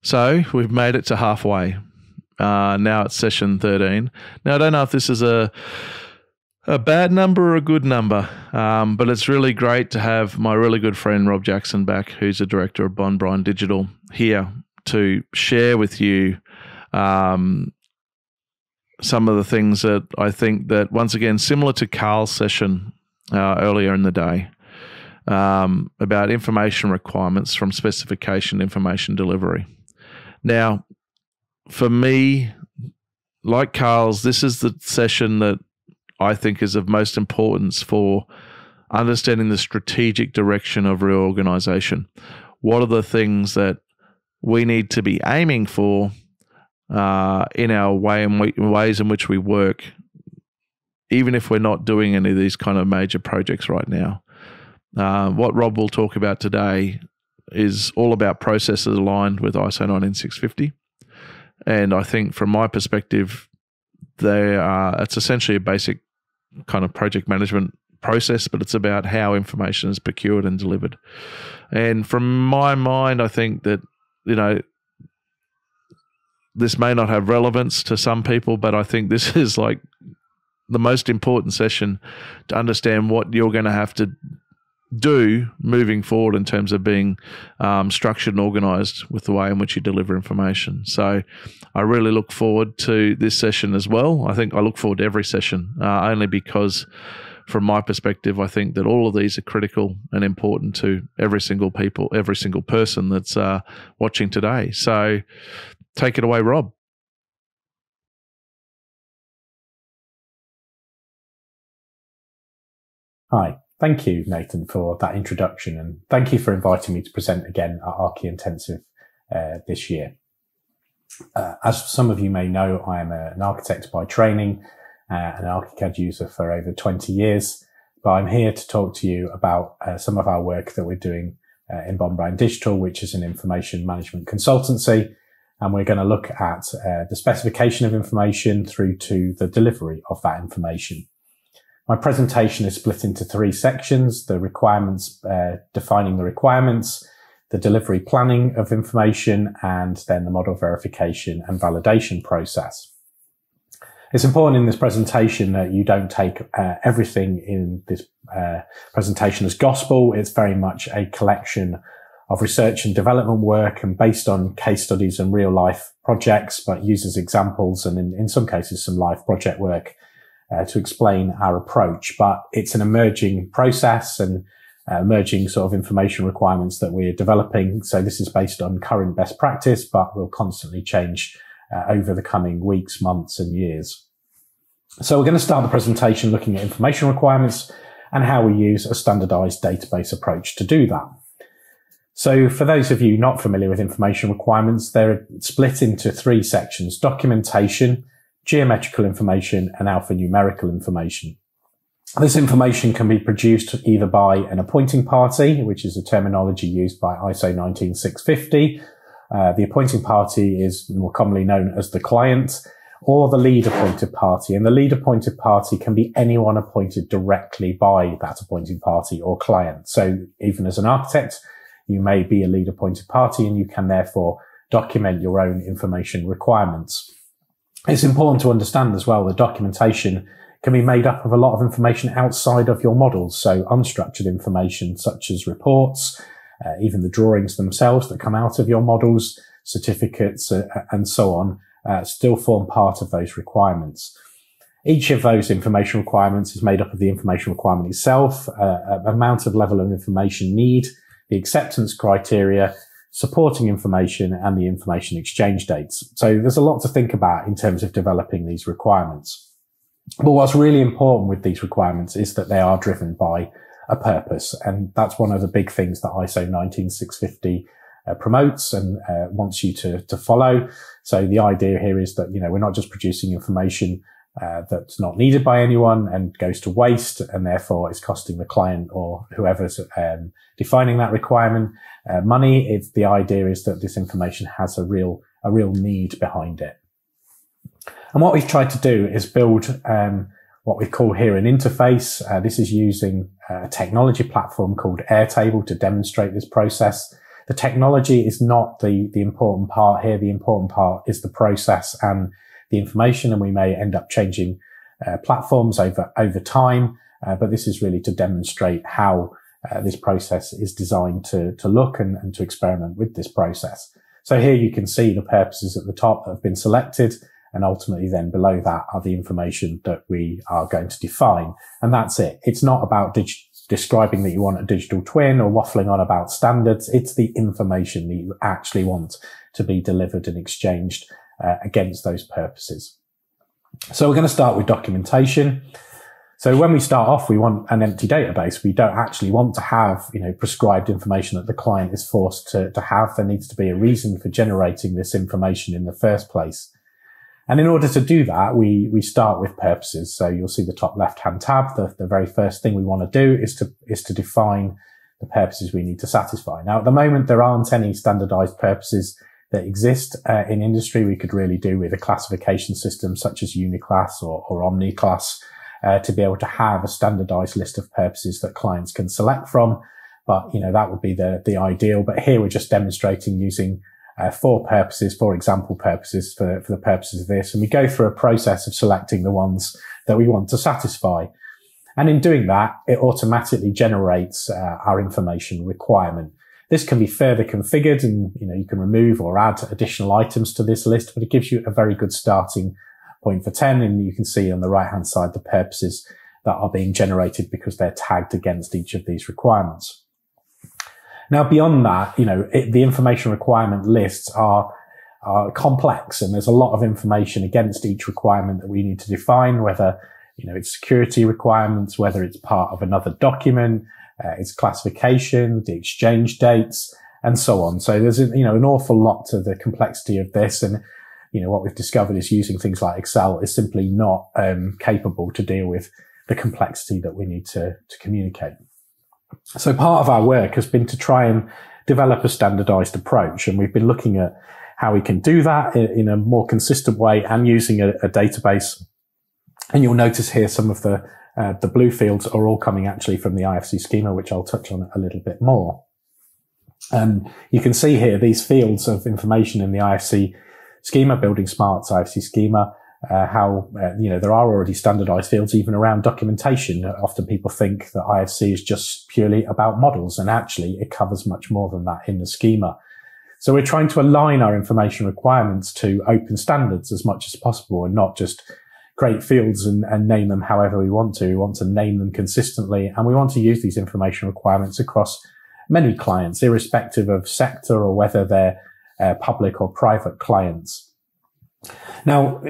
So we've made it to halfway. Now it's session 13. Now I don't know if this is a bad number or a good number, but it's really great to have my really good friend Rob Jackson back, who's the director of Bond Bryan Digital, here to share with you some of the things that I think that, once again, similar to Carl's session earlier in the day, about information requirements from specification information delivery. Now, for me, like Carl's, this is the session that I think is of most importance for understanding the strategic direction of your organization. What are the things that we need to be aiming for in our ways in which we work, even if we're not doing any of these kind of major projects right now? What Rob will talk about today is all about processes aligned with ISO 19650. And I think from my perspective, it's essentially a basic kind of project management process, but it's about how information is procured and delivered. And from my mind, I think that, this may not have relevance to some people, but I think this is like the most important session to understand what you're going to have to do moving forward in terms of being structured and organized with the way in which you deliver information. So I really look forward to this session as well. I think I look forward to every session, only because from my perspective, I think that all of these are critical and important to every single person that's watching today. So take it away, Rob. Hi. Thank you, Nathan, for that introduction, and thank you for inviting me to present again at Archi Intensive this year. As some of you may know, I am an architect by training, an ArchiCAD user for over 20 years, but I'm here to talk to you about some of our work that we're doing in Bond Bryan Digital, which is an information management consultancy, and we're going to look at the specification of information through to the delivery of that information. My presentation is split into 3 sections: the requirements, defining the requirements, the delivery planning of information, and then the model verification and validation process. It's important in this presentation that you don't take everything in this presentation as gospel. It's very much a collection of research and development work, and based on case studies and real life projects, but uses examples and in some cases some live project work to explain our approach. But it's an emerging process and emerging sort of information requirements that we're developing. So this is based on current best practice, but will constantly change over the coming weeks, months and years. So we're going to start the presentation looking at information requirements and how we use a standardized database approach to do that. So for those of you not familiar with information requirements, they're split into 3 sections: documentation, geometrical information, and alphanumerical information. This information can be produced either by an appointing party, which is a terminology used by ISO 19650. The appointing party is more commonly known as the client, or the lead appointed party. And the lead appointed party can be anyone appointed directly by that appointing party or client. So even as an architect, you may be a lead appointed party, and you can therefore document your own information requirements. It's important to understand as well that documentation can be made up of a lot of information outside of your models. So unstructured information such as reports, even the drawings themselves that come out of your models, certificates, and so on, still form part of those requirements. Each of those information requirements is made up of the information requirement itself, amount of level of information need, the acceptance criteria, supporting information, and the information exchange dates. So there's a lot to think about in terms of developing these requirements. But what's really important with these requirements is that they are driven by a purpose. And that's one of the big things that ISO 19650 promotes and wants you to follow. So the idea here is that, we're not just producing information that's not needed by anyone and goes to waste, and therefore is costing the client or whoever's defining that requirement money. The idea is that this information has a real need behind it. And what we've tried to do is build what we call here an interface. This is using a technology platform called Airtable to demonstrate this process. the technology is not the important part here. The important part is the process and the information, and we may end up changing platforms over time. But this is really to demonstrate how this process is designed to look and to experiment with this process. So here you can see the purposes at the top that have been selected, and ultimately then below that are the information that we are going to define. And that's it. It's not about describing that you want a digital twin or waffling on about standards. It's the information that you actually want to be delivered and exchanged against those purposes. So we're going to start with documentation. So when we start off, we want an empty database. We don't actually want to have, prescribed information that the client is forced to have. There needs to be a reason for generating this information in the first place. And in order to do that, we start with purposes. So you'll see the top left-hand tab. The very first thing we want to do is to define the purposes we need to satisfy. Now, at the moment, there aren't any standardized purposes that exist in industry. We could really do with a classification system such as Uniclass or OmniClass to be able to have a standardized list of purposes that clients can select from. But, that would be the ideal. But here we're just demonstrating using four example purposes for the purposes of this. And we go through a process of selecting the ones that we want to satisfy. And in doing that, it automatically generates our information requirement. This can be further configured, and you can remove or add additional items to this list, but it gives you a very good starting point for 10. And you can see on the right hand side the purposes that are being generated because they're tagged against each of these requirements. Now, beyond that, the information requirement lists are complex, and there's a lot of information against each requirement that we need to define, whether, it's security requirements, whether it's part of another document, its classification, the exchange dates, and so on. So there's, an awful lot to the complexity of this. And, what we've discovered is using things like Excel is simply not capable to deal with the complexity that we need to communicate. So part of our work has been to try and develop a standardized approach. And we've been looking at how we can do that in a more consistent way and using a database. And you'll notice here some of the blue fields are all coming actually from the IFC schema, which I'll touch on a little bit more. You can see here these fields of information in the IFC schema, Building Smart's IFC schema, how, there are already standardized fields even around documentation. Often people think that IFC is just purely about models, and actually it covers much more than that in the schema. So we're trying to align our information requirements to open standards as much as possible, and not just create fields and name them however we want to. We want to name them consistently, and we want to use these information requirements across many clients, irrespective of sector or whether they're public or private clients. Now,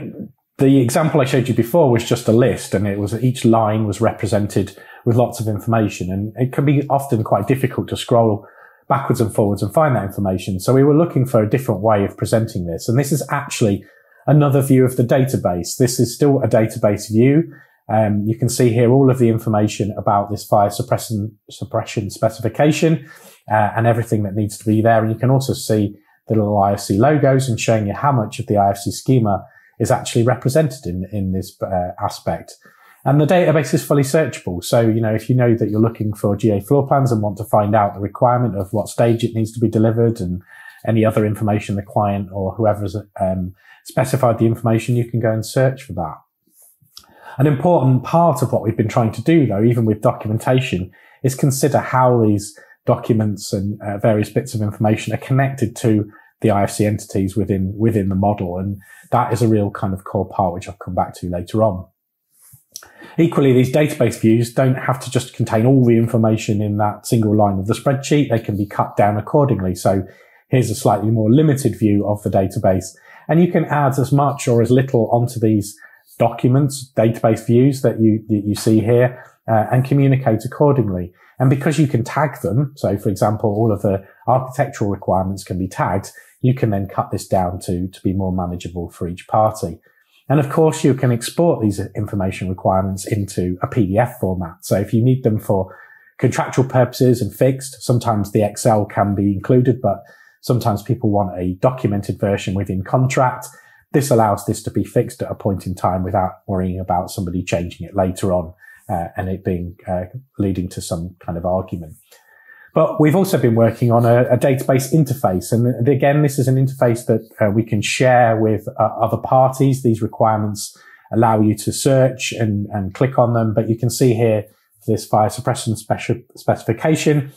the example I showed you before was just a list, and each line was represented with lots of information, and it can be often quite difficult to scroll backwards and forwards and find that information. So we were looking for a different way of presenting this, and this is actually another view of the database. This is still a database view. You can see here all of the information about this fire suppression specification and everything that needs to be there. And you can also see the little IFC logos and showing you how much of the IFC schema is actually represented in this aspect. And the database is fully searchable. So, if you know that you're looking for GA floor plans and want to find out the requirement of what stage it needs to be delivered and any other information the client or whoever's specified the information, you can go and search for that. An important part of what we've been trying to do, though, even with documentation, is consider how these documents and various bits of information are connected to the IFC entities within the model. And that is a real kind of core part, which I'll come back to later on. Equally, these database views don't have to just contain all the information in that single line of the spreadsheet. They can be cut down accordingly. So here's a slightly more limited view of the database. And you can add as much or as little onto these documents, database views that you see here, and communicate accordingly. And because you can tag them, so for example, all of the architectural requirements can be tagged, you can then cut this down to be more manageable for each party. And of course, you can export these information requirements into a PDF format. So if you need them for contractual purposes and fixed, sometimes the Excel can be included, but sometimes people want a documented version within contract. This allows this to be fixed at a point in time without worrying about somebody changing it later on and it being leading to some kind of argument. But we've also been working on a database interface. And again, this is an interface that we can share with other parties. These requirements allow you to search and click on them. But you can see here this fire suppression specification,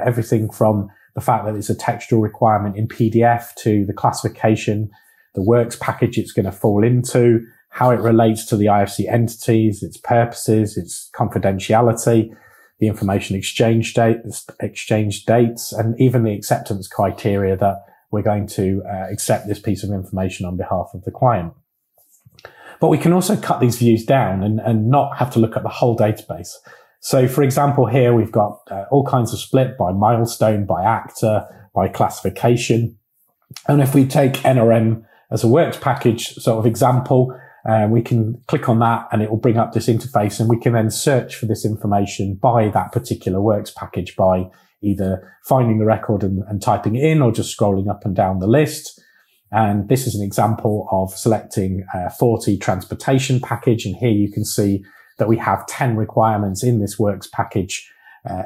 everything from the fact that it's a textual requirement in PDF to the classification, the works package it's going to fall into, how it relates to the IFC entities, its purposes, its confidentiality, the information exchange dates, and even the acceptance criteria that we're going to accept this piece of information on behalf of the client. But we can also cut these views down and not have to look at the whole database. So for example, here we've got all kinds of split by milestone, by actor, by classification. And if we take NRM as a works package sort of example, we can click on that and it will bring up this interface, and we can then search for this information by that particular works package by either finding the record and typing it in, or just scrolling up and down the list. And this is an example of selecting 40 transportation package. And here you can see that we have 10 requirements in this works package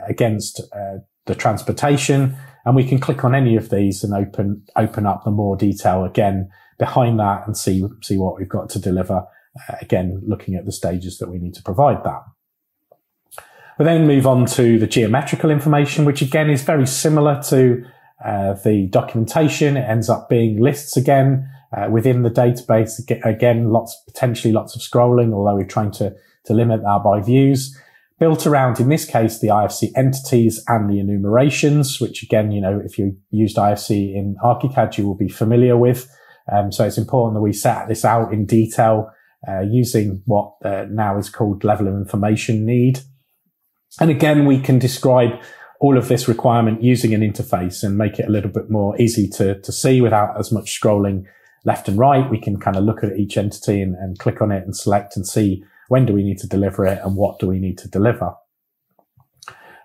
against the transportation. And we can click on any of these and open up the more detail again behind that and see what we've got to deliver. Again, looking at the stages that we need to provide that. We then move on to the geometrical information, which again is very similar to the documentation. It ends up being lists again within the database. Again, potentially lots of scrolling, although we're trying to limit that by views. Built around, in this case, the IFC entities and the enumerations, which again, if you used IFC in ArchiCAD, you will be familiar with. So it's important that we set this out in detail using what now is called level of information need. And again, we can describe all of this requirement using an interface and make it a little bit more easy to see without as much scrolling left and right. We can kind of look at each entity and click on it and select and see when do we need to deliver it and what do we need to deliver.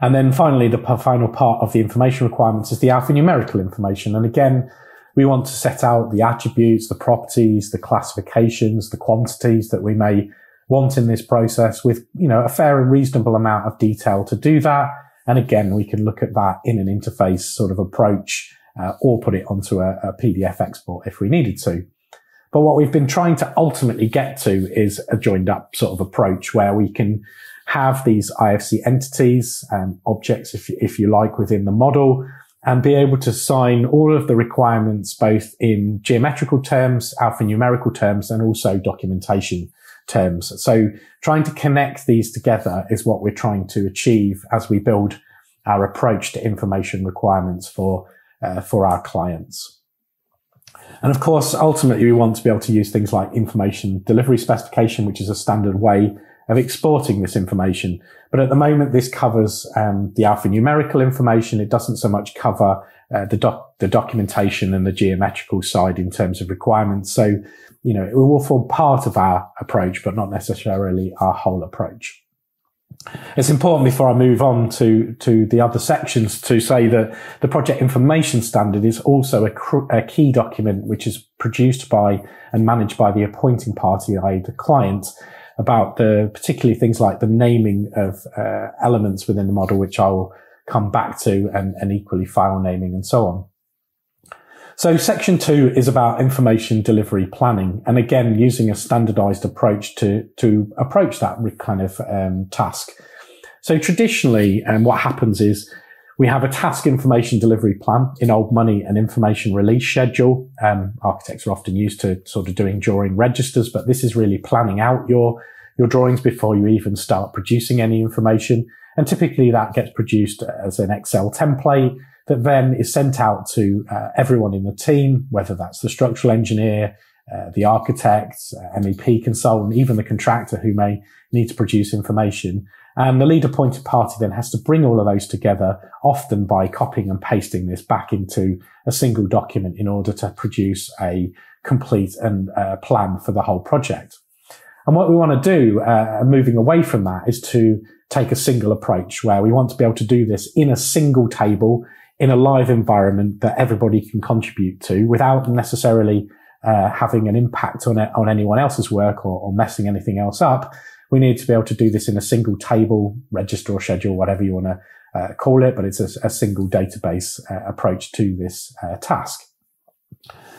And then finally, the final part of the information requirements is the alphanumerical information. And again, we want to set out the attributes, the properties, the classifications, the quantities that we may want in this process with, a fair and reasonable amount of detail to do that. And again, we can look at that in an interface sort of approach, or put it onto a PDF export if we needed to. But what we've been trying to ultimately get to is a joined up sort of approach where we can have these IFC entities and objects, if you like, within the model, and be able to sign all of the requirements, both in geometrical terms, alphanumerical terms, and also documentation terms. So trying to connect these together is what we're trying to achieve as we build our approach to information requirements for our clients. And of course, ultimately, we want to be able to use things like information delivery specification, which is a standard way of exporting this information. But at the moment, this covers the alphanumerical information. It doesn't so much cover the documentation and the geometrical side in terms of requirements. So, it will form part of our approach, but not necessarily our whole approach. It's important before I move on to the other sections to say that the project information standard is also a key document which is produced by and managed by the appointing party, i.e. the client, about particularly things like the naming of elements within the model, which I will come back to, and equally file naming and so on. So section 2 is about information delivery planning, and again using a standardized approach to approach that kind of task. So traditionally, what happens is we have a task information delivery plan, in old money an information release schedule. Architects are often used to sort of doing drawing registers, but this is really planning out your drawings before you even start producing any information. And typically that gets produced as an Excel template that then is sent out to everyone in the team, whether that's the structural engineer, the architect, MEP consultant, even the contractor who may need to produce information. And the lead appointed party then has to bring all of those together, often by copying and pasting this back into a single document in order to produce a complete and plan for the whole project. And what we want to do, moving away from that, is to take a single approach where we want to be able to do this in a single table in a live environment that everybody can contribute to without necessarily having an impact on anyone else's work or messing anything else up. We need to be able to do this in a single table, register or schedule, whatever you want to call it, but it's a single database approach to this task.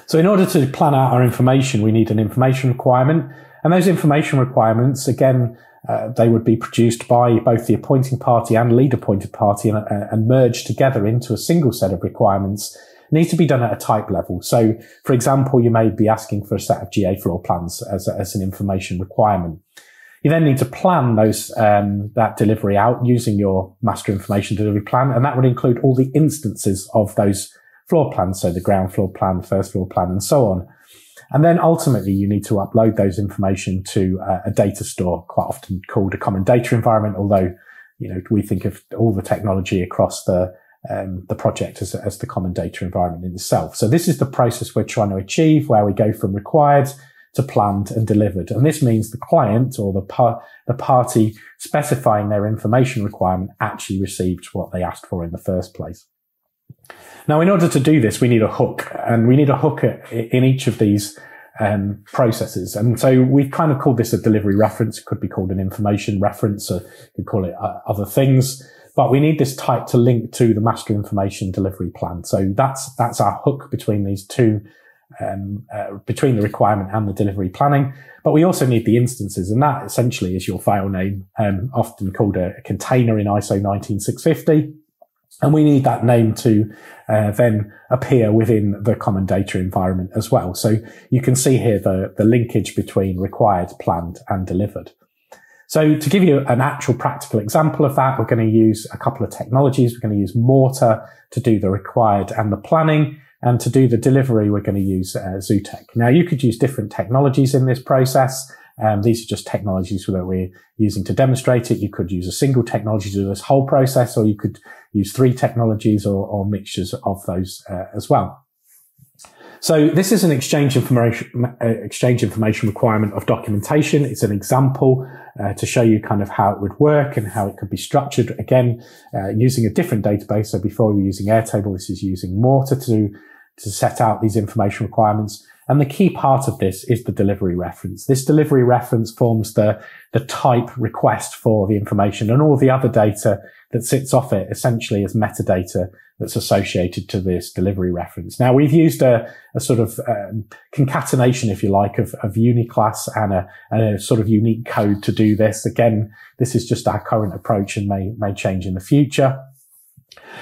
So in order to plan out our information, we need an information requirement. And those information requirements, again, they would be produced by both the appointing party and lead appointed party and merged together into a single set of requirements. It needs to be done at a type level. So, for example, you may be asking for a set of GA floor plans as an information requirement. You then need to plan that delivery out using your master information delivery plan, and that would include all the instances of those floor plans, so the ground floor plan, first floor plan, and so on. And then ultimately you need to upload those information to a data store, quite often called a common data environment, although, we think of all the technology across the project as the common data environment in itself. So this is the process we're trying to achieve, where we go from required to planned and delivered. And this means the client or the party specifying their information requirement actually received what they asked for in the first place. Now, in order to do this, we need a hook, and we need a hook in each of these processes. And so we've kind of called this a delivery reference. It could be called an information reference, or you could call it other things. But we need this type to link to the master information delivery plan. So that's our hook between these two, between the requirement and the delivery planning. But we also need the instances, and that essentially is your file name, often called a container in ISO 19650. And we need that name to then appear within the common data environment as well. So you can see here the linkage between required, planned, and delivered. So to give you an actual practical example of that, we're going to use a couple of technologies. We're going to use Mortar to do the required and the planning. And to do the delivery, we're going to use Zootek. Now, you could use different technologies in this process. These are just technologies that we're using to demonstrate it. You could use a single technology to do this whole process, or you could use 3 technologies or mixtures of those as well. So this is an exchange information requirement of documentation. It's an example to show you kind of how it would work and how it could be structured. Again, using a different database. So before we were using Airtable, this is using Mortar to set out these information requirements. And the key part of this is the delivery reference. This delivery reference forms the type request for the information, and all the other data that sits off it essentially as metadata that's associated to this delivery reference. Now, we've used a sort of concatenation, if you like, of uniclass and a sort of unique code to do this. Again, this is just our current approach and may change in the future.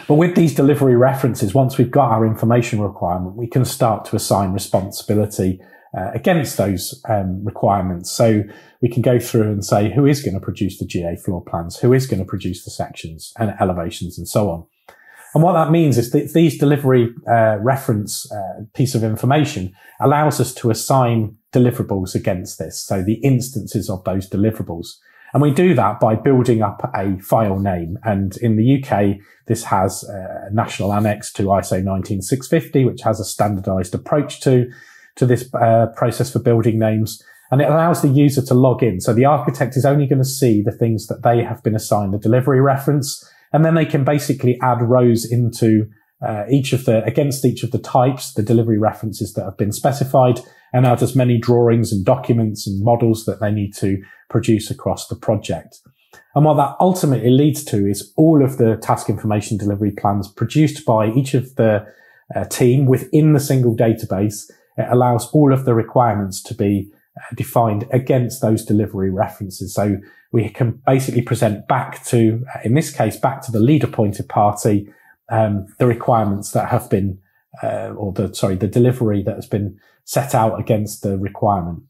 But with these delivery references, once we've got our information requirement, we can start to assign responsibility against those requirements. So we can go through and say, who is going to produce the GA floor plans? Who is going to produce the sections and elevations and so on? And what that means is that these delivery reference piece of information allows us to assign deliverables against this. So the instances of those deliverables. And we do that by building up a file name. And in the UK, this has a national annex to ISO 19650, which has a standardized approach to this process for building names. And it allows the user to log in. So the architect is only going to see the things that they have been assigned the delivery reference. And then they can basically add rows into against each of the types, the delivery references that have been specified, and add as many drawings and documents and models that they need to produce across the project. And what that ultimately leads to is all of the task information delivery plans produced by each of the team within the single database. It allows all of the requirements to be defined against those delivery references. So we can basically present back to, in this case, back to the lead appointed party, the requirements that have been, the delivery that has been set out against the requirement.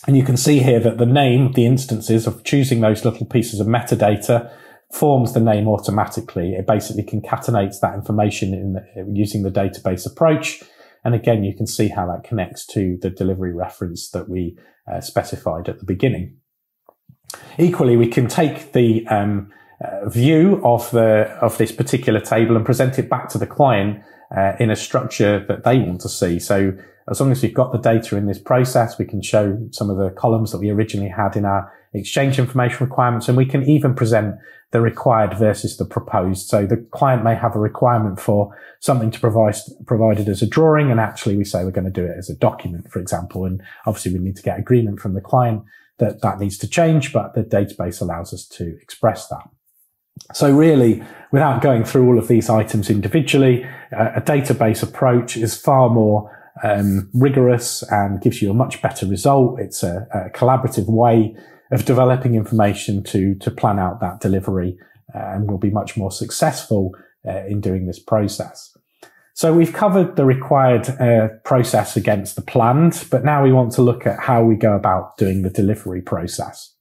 And you can see here that the name, the instances of choosing those little pieces of metadata forms the name automatically. It basically concatenates that information using the database approach. And again, you can see how that connects to the delivery reference that we specified at the beginning. Equally, we can take the view of this particular table and present it back to the client in a structure that they want to see. So as long as we've got the data in this process, we can show some of the columns that we originally had in our exchange information requirements, and we can even present the required versus the proposed. So the client may have a requirement for something to provided as a drawing, and actually we say we're going to do it as a document, for example. And obviously we need to get agreement from the client that needs to change, but the database allows us to express that. So really, without going through all of these items individually, a database approach is far more rigorous and gives you a much better result. It's a collaborative way of developing information to plan out that delivery, and will be much more successful in doing this process. So we've covered the required process against the planned, but now we want to look at how we go about doing the delivery process.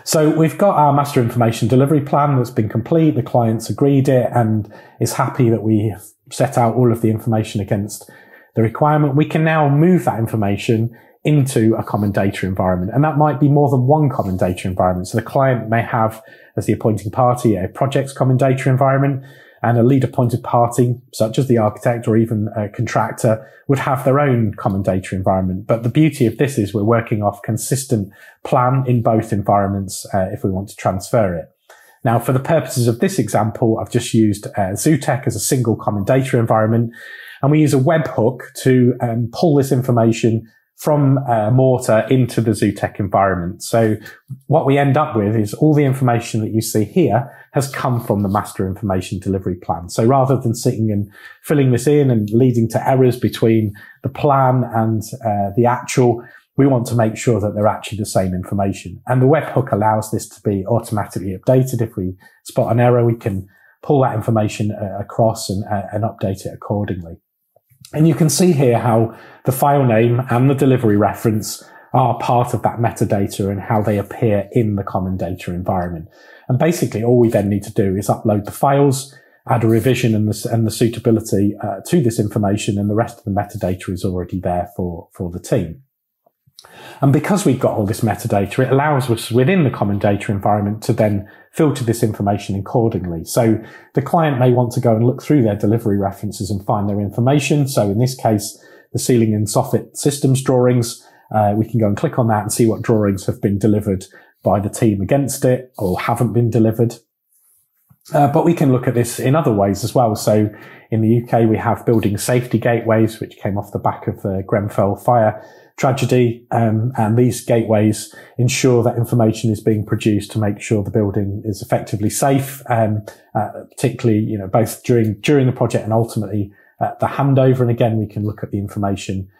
So we've got our master information delivery plan that's been complete. The client's agreed it and is happy that we have set out all of the information against the requirement. We can now move that information into a common data environment. And that might be more than one common data environment. So the client may have, as the appointing party, a project's common data environment, and a lead appointed party, such as the architect or even a contractor, would have their own common data environment. But the beauty of this is we're working off consistent plan in both environments if we want to transfer it. Now, for the purposes of this example, I've just used Zootech as a single common data environment, and we use a webhook to pull this information from Mortar into the Zootech environment. So what we end up with is all the information that you see here has come from the master information delivery plan. So rather than sitting and filling this in and leading to errors between the plan and the actual, we want to make sure that they're actually the same information. And the webhook allows this to be automatically updated. If we spot an error, we can pull that information across and update it accordingly. And you can see here how the file name and the delivery reference are part of that metadata and how they appear in the common data environment. And basically all we then need to do is upload the files, add a revision and the suitability to this information, and the rest of the metadata is already there for the team. And because we've got all this metadata, it allows us within the common data environment to then filter this information accordingly. So the client may want to go and look through their delivery references and find their information. So in this case, the ceiling and soffit systems drawings, we can go and click on that and see what drawings have been delivered by the team against it or haven't been delivered. But we can look at this in other ways as well. So in the UK, we have building safety gateways, which came off the back of the Grenfell fire tragedy. And these gateways ensure that information is being produced to make sure the building is effectively safe, particularly, both during the project and ultimately the handover. And again, we can look at the information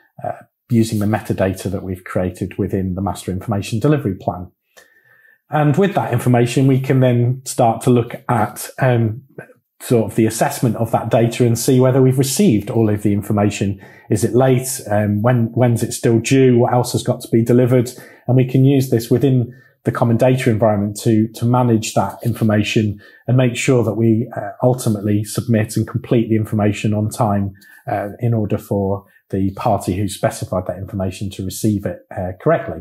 using the metadata that we've created within the master information delivery plan. And with that information, we can then start to look at sort of the assessment of that data and see whether we've received all of the information. Is it late? When's it still due? What else has got to be delivered? And we can use this within the common data environment to manage that information and make sure that we ultimately submit and complete the information on time in order for the party who specified that information to receive it correctly.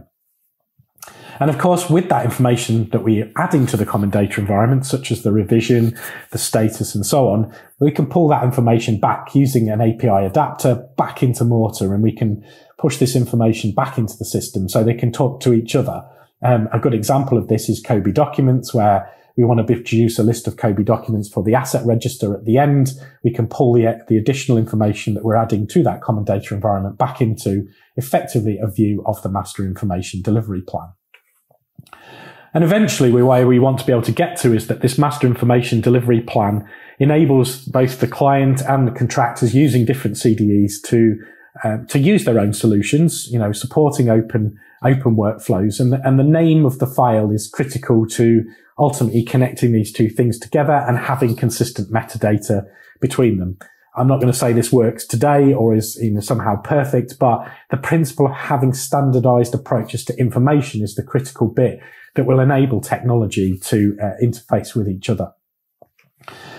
And of course, with that information that we're adding to the common data environment, such as the revision, the status, and so on, we can pull that information back using an API adapter back into Mortar, and we can push this information back into the system so they can talk to each other. A good example of this is Kobe documents, where we want to produce a list of Kobe documents for the asset register at the end. We can pull the additional information that we're adding to that common data environment back into effectively a view of the master information delivery plan. And eventually, where we want to be able to get to is that this master information delivery plan enables both the client and the contractors using different CDEs to use their own solutions, supporting open workflows. And the name of the file is critical to ultimately connecting these two things together and having consistent metadata between them. I'm not going to say this works today or is somehow perfect, but the principle of having standardized approaches to information is the critical bit that will enable technology to interface with each other.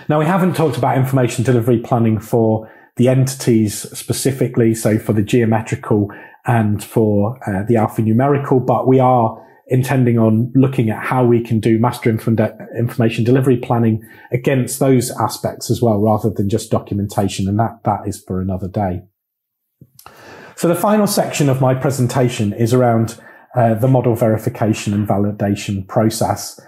Now, we haven't talked about information delivery planning for the entities specifically, so for the geometrical and for the alphanumerical, but we are intending on looking at how we can do master information delivery planning against those aspects as well, rather than just documentation. And that is for another day. So the final section of my presentation is around the model verification and validation process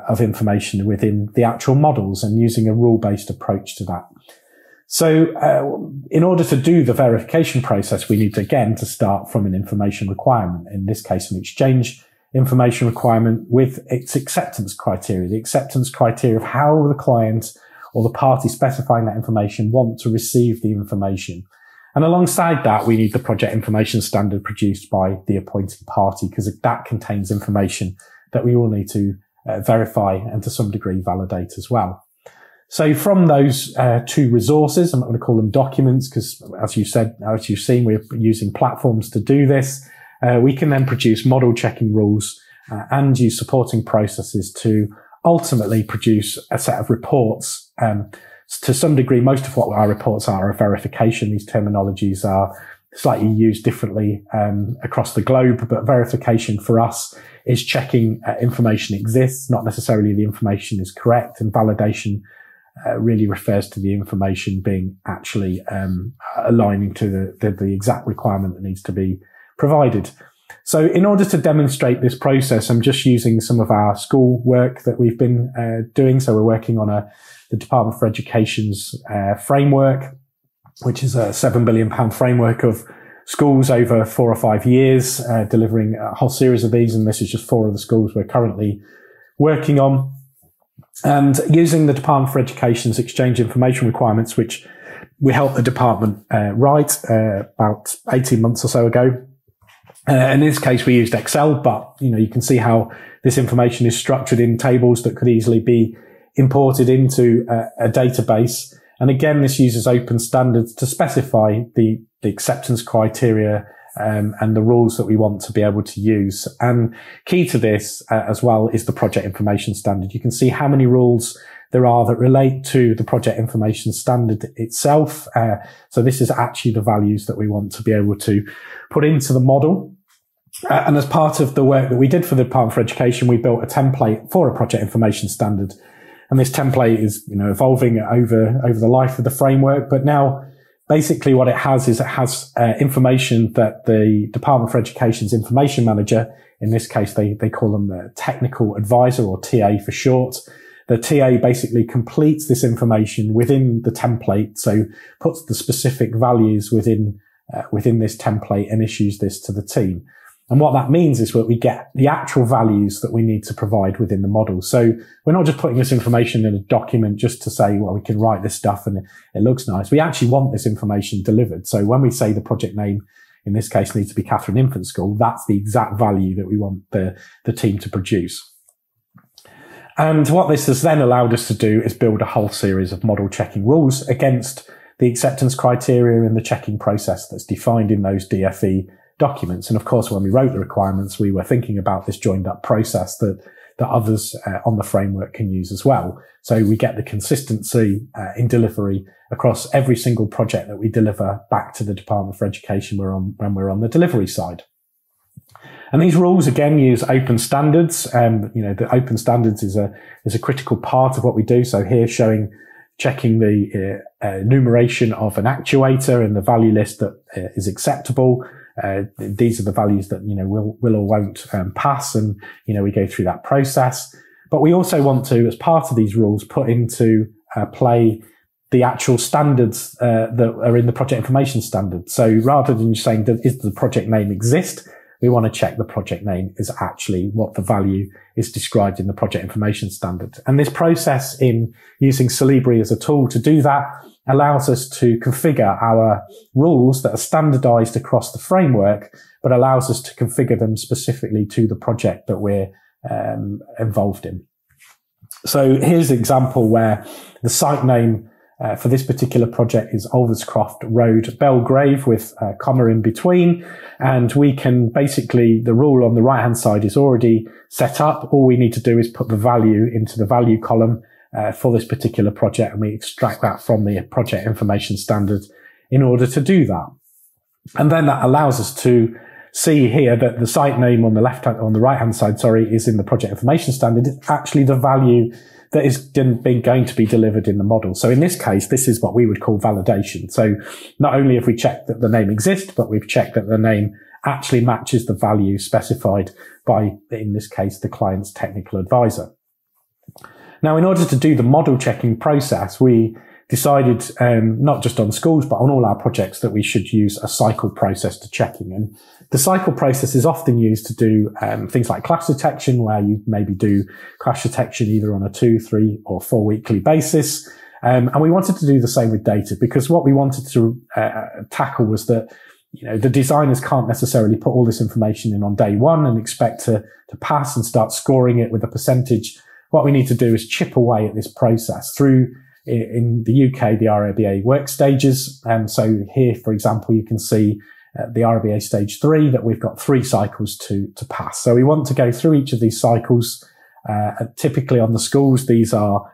of information within the actual models and using a rule-based approach to that. So in order to do the verification process, we need to start from an information requirement, in this case, an exchange information requirement with its acceptance criteria, the acceptance criteria of how the client or the party specifying that information want to receive the information. And alongside that, we need the project information standard produced by the appointing party, because that contains information that we all need to verify and to some degree validate as well. So from those two resources, I'm not going to call them documents because, as you've seen, we're using platforms to do this. We can then produce model checking rules and use supporting processes to ultimately produce a set of reports. To some degree, most of what our reports are a verification. These terminologies are slightly used differently across the globe, but verification for us is checking information exists, not necessarily the information is correct, and validation really refers to the information being actually aligning to the exact requirement that needs to be provided. So in order to demonstrate this process, I'm just using some of our school work that we've been doing. So we're working on the Department for Education's framework, which is a £7 billion framework of schools over 4 or 5 years, delivering a whole series of these. And this is just 4 of the schools we're currently working on. And using the Department for Education's exchange information requirements, which we helped the department write about 18 months or so ago. In this case, we used Excel, but you can see how this information is structured in tables that could easily be imported into a database. And again, this uses open standards to specify the acceptance criteria and the rules that we want to be able to use. And key to this as well is the project information standard. You can see how many rules there are that relate to the project information standard itself. So this is actually the values that we want to be able to put into the model. And as part of the work that we did for the Department for Education, we built a template for a project information standard. And this template is, evolving over the life of the framework. But now basically what it has is information that the Department for Education's information manager, in this case, they call them the technical advisor, or TA for short. The TA basically completes this information within the template. So puts the specific values within this template and issues this to the team. And what that means is that we get the actual values that we need to provide within the model. So we're not just putting this information in a document just to say, well, we can write this stuff and it looks nice. We actually want this information delivered. So when we say the project name, in this case, needs to be Catherine Infant School, that's the exact value that we want the team to produce. And what this has then allowed us to do is build a whole series of model checking rules against the acceptance criteria and the checking process that's defined in those DFE documents. And of course, when we wrote the requirements, we were thinking about this joined up process that others on the framework can use as well. So we get the consistency in delivery across every single project that we deliver back to the Department for Education when we're on the delivery side. And these rules again use open standards. The open standards is a critical part of what we do. So here checking the enumeration of an actuator and the value list that is acceptable. These are the values that, will or won't pass. And, we go through that process. But we also want to, as part of these rules, put into play the actual standards that are in the project information standard. So rather than just saying, does the project name exist? We want to check the project name is actually what the value is described in the project information standard. And this process in using Celebri as a tool to do that allows us to configure our rules that are standardized across the framework, but allows us to configure them specifically to the project that we're involved in. So here's an example where the site name for this particular project is Ulverscroft Road, Belgrave, with a comma in between. And we can basically, the rule on the right-hand side is already set up. All we need to do is put the value into the value column for this particular project, and we extract that from the project information standard in order to do that. And then that allows us to see here that the site name on the right-hand side, is in the project information standard. It's actually the value that is going to be delivered in the model. So in this case, this is what we would call validation. So not only have we checked that the name exists, but we've checked that the name actually matches the value specified by, in this case, the client's technical advisor. Now, in order to do the model checking process, we decided, not just on schools, but on all our projects, that we should use a cycle process to checking. And the cycle process is often used to do things like clash detection, where you maybe do clash detection either on a 2, 3 or 4 weekly basis. And we wanted to do the same with data, because what we wanted to tackle was that, the designers can't necessarily put all this information in on day one and expect to pass and start scoring it with a percentage. What we need to do is chip away at this process through, in the UK, the RIBA work stages. And so here, for example, you can see the RIBA stage 3 that we've got 3 cycles to pass. So we want to go through each of these cycles. Typically on the schools, these are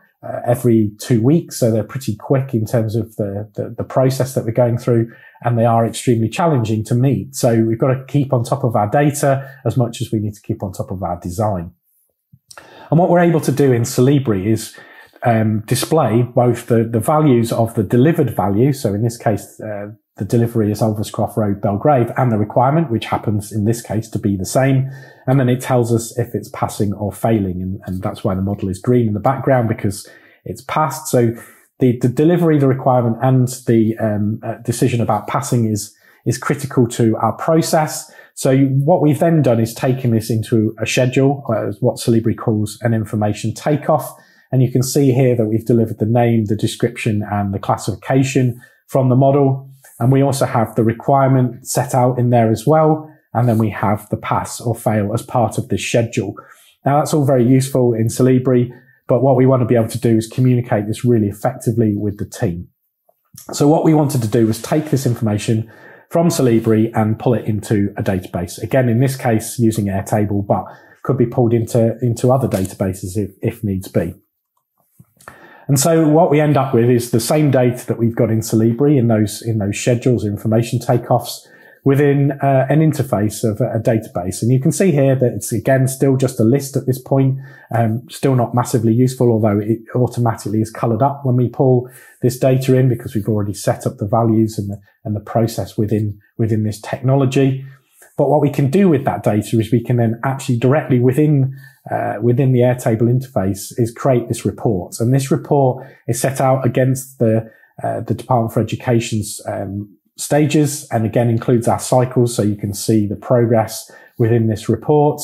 every 2 weeks. So they're pretty quick in terms of the process that we're going through, and they are extremely challenging to meet. So we've got to keep on top of our data as much as we need to keep on top of our design. And what we're able to do in Celebri is display both the values of the delivered value. So in this case, the delivery is Ulverscroft Road, Belgrave, and the requirement, which happens in this case to be the same. And then it tells us if it's passing or failing. And that's why the model is green in the background, because it's passed. So the delivery, the requirement, and the decision about passing is critical to our process. So what we've then done is taken this into a schedule, what Celebri calls an information takeoff. And you can see here that we've delivered the name, the description, and the classification from the model. And we also have the requirement set out in there as well. And then we have the pass or fail as part of this schedule. Now, that's all very useful in Celebri, but what we want to be able to do is communicate this really effectively with the team. So what we wanted to do was take this information from Celebri and pull it into a database. Again, in this case, using Airtable, but could be pulled into other databases if needs be. And so what we end up with is the same data that we've got in Celebri in those schedules, information takeoffs, within an interface of a database. And you can see here that it's, again, still just a list at this point, still not massively useful, although it automatically is colored up when we pull this data in, because we've already set up the values and the process within this technology. But what we can do with that data is we can then actually directly within the Airtable interface is create this report. And this report is set out against the Department for Education's stages, and again includes our cycles, so you can see the progress within this report.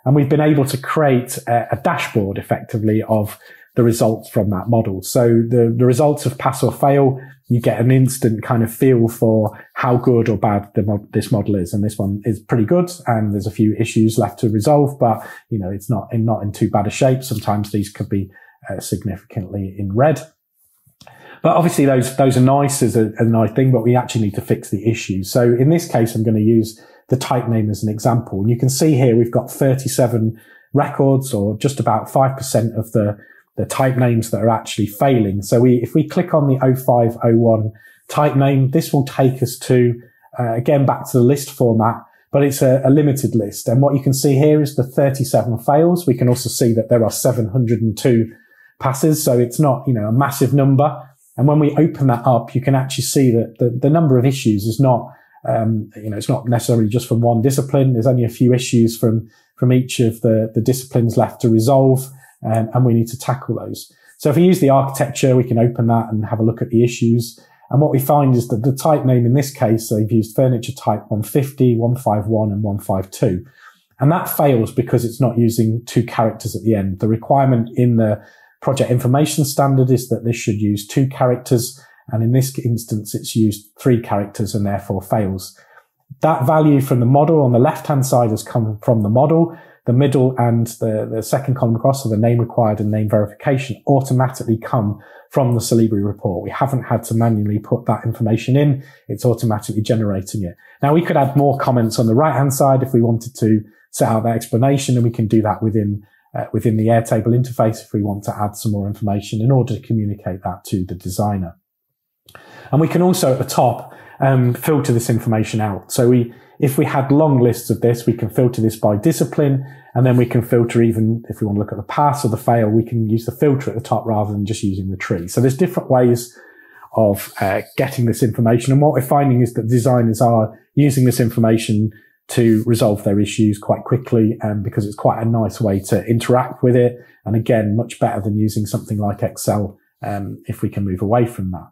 And we've been able to create a dashboard effectively of the results from that model. So the results of pass or fail, you get an instant kind of feel for how good or bad this model is. And this one is pretty good, and there's a few issues left to resolve, but it's not in too bad a shape. Sometimes these could be significantly in red. But obviously those are nice as a nice thing, but we actually need to fix the issues. So in this case, I'm going to use the type name as an example. And you can see here we've got 37 records, or just about 5% of the type names that are actually failing. So if we click on the 0501 type name, this will take us to, again, back to the list format, but it's a limited list. And what you can see here is the 37 fails. We can also see that there are 702 passes. So it's not, a massive number. And when we open that up, you can actually see that the number of issues is not, it's not necessarily just from one discipline. There's only a few issues from each of the disciplines left to resolve, and we need to tackle those. So if we use the architecture, we can open that and have a look at the issues. And what we find is that the type name in this case, they've used furniture type 150, 151, and 152. And that fails because it's not using 2 characters at the end. The requirement in the project information standard is that this should use 2 characters. And in this instance, it's used 3 characters and therefore fails. That value from the model on the left-hand side has come from the model. The middle and the second column across, so the name required and name verification, automatically come from the Celebri report. We haven't had to manually put that information in. It's automatically generating it. Now, we could add more comments on the right-hand side if we wanted to set out that explanation, and we can do that within the Airtable interface if we want to add some more information in order to communicate that to the designer. And we can also at the top filter this information out. So if we had long lists of this, we can filter this by discipline, and then we can filter, even if we want to look at the pass or the fail, we can use the filter at the top rather than just using the tree. So there's different ways of getting this information. And what we're finding is that designers are using this information to resolve their issues quite quickly, because it's quite a nice way to interact with it. And again, much better than using something like Excel if we can move away from that.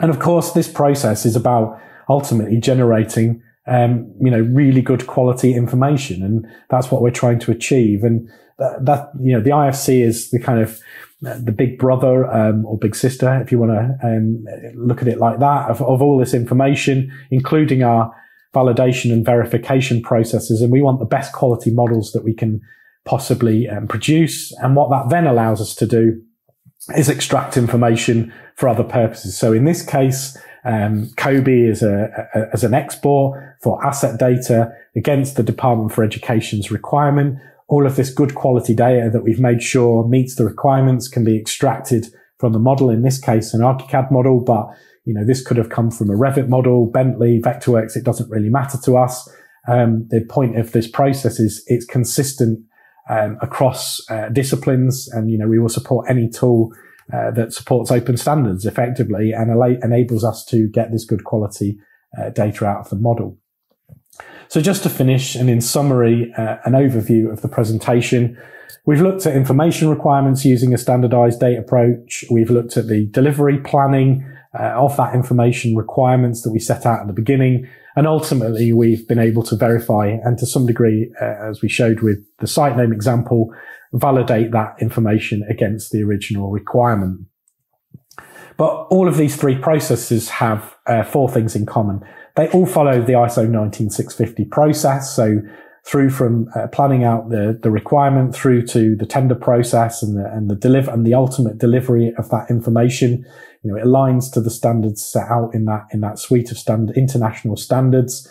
And of course, this process is about ultimately generating, really good quality information. And that's what we're trying to achieve. And the IFC is the kind of the big brother, or big sister, if you want to look at it like that, of all this information, including our validation and verification processes. And we want the best quality models that we can possibly produce. And what that then allows us to do is extract information for other purposes. So in this case, COBE is as an export for asset data against the Department for Education's requirement. All of this good quality data that we've made sure meets the requirements can be extracted from the model, in this case, an ArchiCAD model, but this could have come from a Revit model, Bentley, Vectorworks. It doesn't really matter to us. The point of this process is it's consistent across disciplines, and we will support any tool that supports open standards effectively and enables us to get this good quality data out of the model. So just to finish, and in summary, an overview of the presentation. We've looked at information requirements using a standardized data approach. We've looked at the delivery planning of that information requirements that we set out at the beginning. And ultimately, we've been able to verify and to some degree, as we showed with the site name example, validate that information against the original requirement. But all of these three processes have four things in common. They all follow the ISO 19650 process. So through from planning out the requirement through to the tender process and the ultimate delivery of that information. It aligns to the standards set out in that suite of international standards.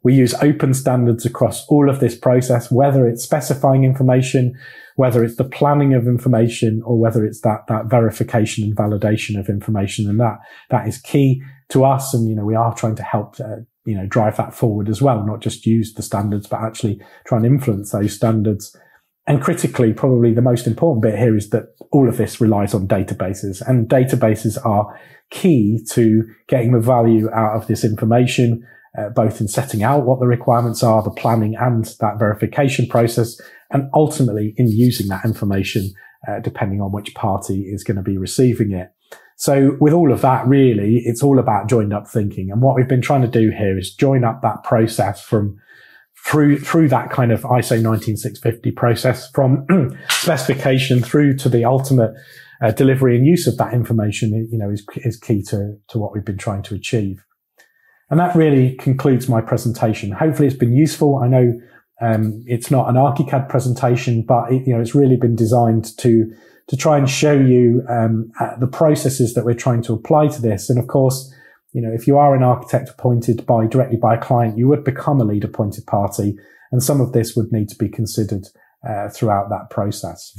We use open standards across all of this process, whether it's specifying information, whether it's the planning of information, or whether it's that verification and validation of information. And that is key to us. And, we are trying to help, drive that forward as well, not just use the standards, but actually try and influence those standards. And critically, probably the most important bit here is that all of this relies on databases, and databases are key to getting the value out of this information, both in setting out what the requirements are, the planning and that verification process, and ultimately in using that information, depending on which party is going to be receiving it. So with all of that, really, it's all about joined up thinking. And what we've been trying to do here is join up that process from through that kind of ISO 19650 process, from specification through to the ultimate delivery and use of that information, is key to what we've been trying to achieve. And that really concludes my presentation. Hopefully it's been useful. I know it's not an ArchiCAD presentation, but it's really been designed to try and show you the processes that we're trying to apply to this. And of course, if you are an architect appointed directly by a client, you would become a lead appointed party, and some of this would need to be considered throughout that process.